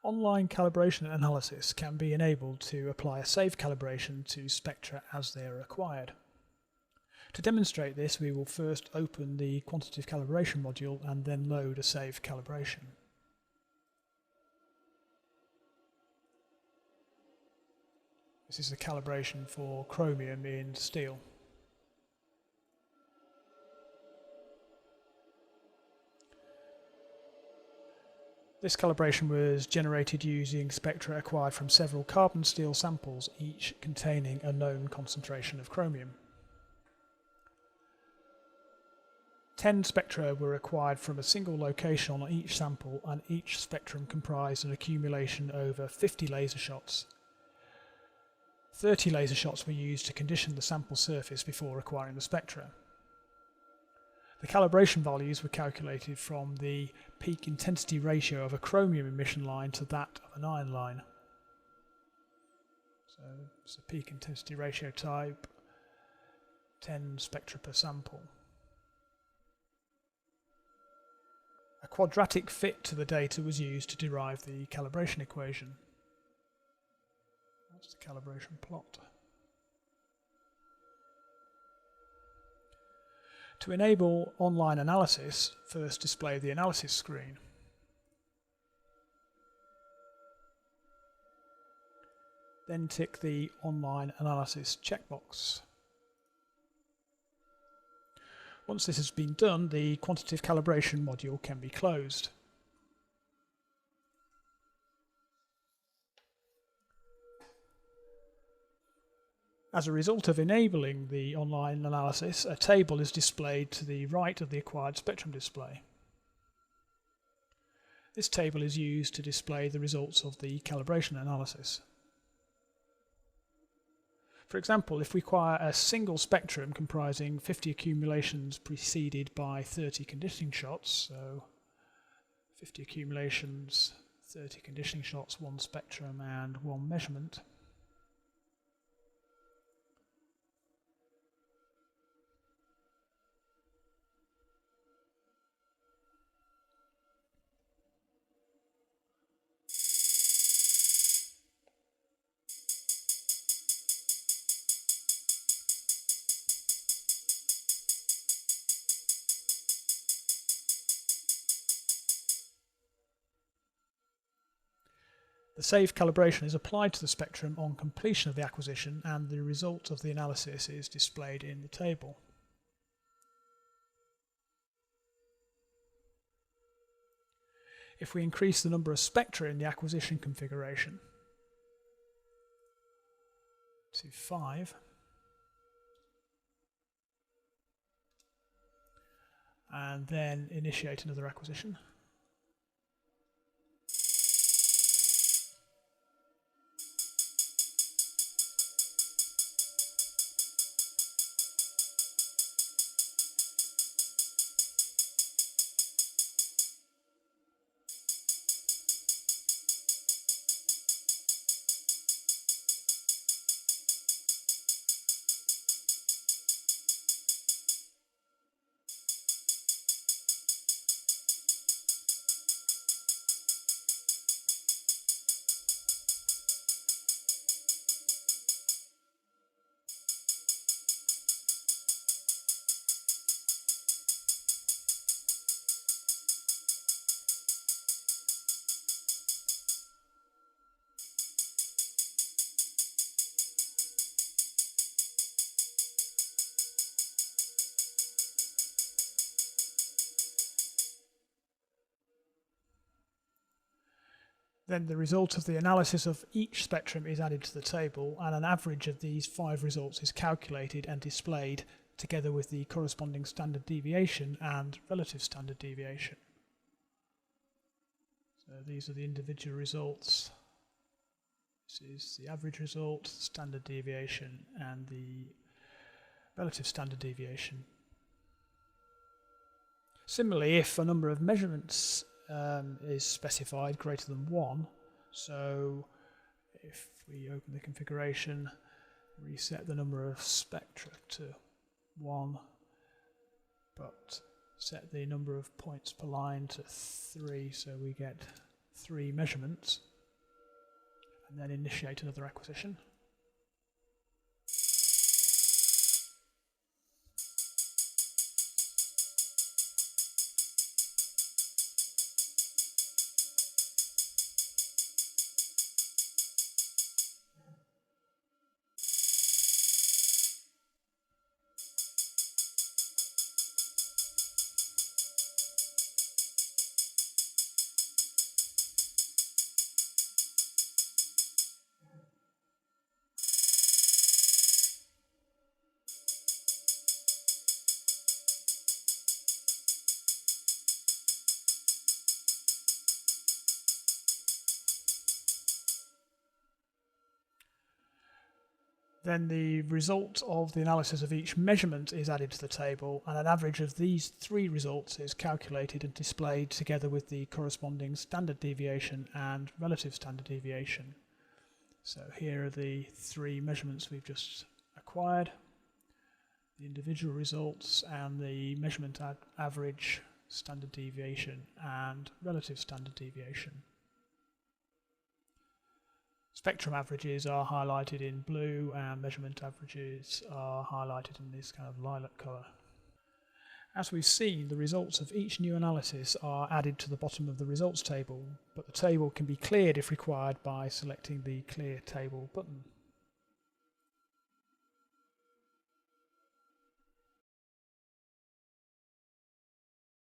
Online calibration analysis can be enabled to apply a safe calibration to spectra as they are acquired. To demonstrate this, we will first open the quantitative calibration module and then load a safe calibration. This is the calibration for chromium in steel. This calibration was generated using spectra acquired from several carbon steel samples, each containing a known concentration of chromium. 10 spectra were acquired from a single location on each sample, and each spectrum comprised an accumulation over 50 laser shots. 30 laser shots were used to condition the sample surface before acquiring the spectra. The calibration values were calculated from the peak intensity ratio of a chromium emission line to that of an iron line. So it's a peak intensity ratio type, 10 spectra per sample. A quadratic fit to the data was used to derive the calibration equation. That's the calibration plot. To enable online analysis, first display the analysis screen. Then tick the online analysis checkbox. Once this has been done, the quantitative calibration module can be closed. As a result of enabling the online analysis, a table is displayed to the right of the acquired spectrum display. This table is used to display the results of the calibration analysis. For example, if we acquire a single spectrum comprising 50 accumulations preceded by 30 conditioning shots, so 50 accumulations, 30 conditioning shots, 1 spectrum and 1 measurement, the safe calibration is applied to the spectrum on completion of the acquisition, and the result of the analysis is displayed in the table. If we increase the number of spectra in the acquisition configuration to 5, and then initiate another acquisition, then the result of the analysis of each spectrum is added to the table, and an average of these 5 results is calculated and displayed together with the corresponding standard deviation and relative standard deviation. So these are the individual results. This is the average result, standard deviation, and the relative standard deviation. Similarly, if a number of measurements is specified greater than 1, so if we open the configuration, reset the number of spectra to 1, but set the number of points per line to 3, so we get 3 measurements, and then initiate another acquisition. Then the result of the analysis of each measurement is added to the table, and an average of these three results is calculated and displayed together with the corresponding standard deviation and relative standard deviation. So here are the three measurements we've just acquired, the individual results and the measurement average, standard deviation and relative standard deviation. Spectrum averages are highlighted in blue and measurement averages are highlighted in this kind of lilac colour. As we've seen, the results of each new analysis are added to the bottom of the results table, but the table can be cleared if required by selecting the Clear Table button.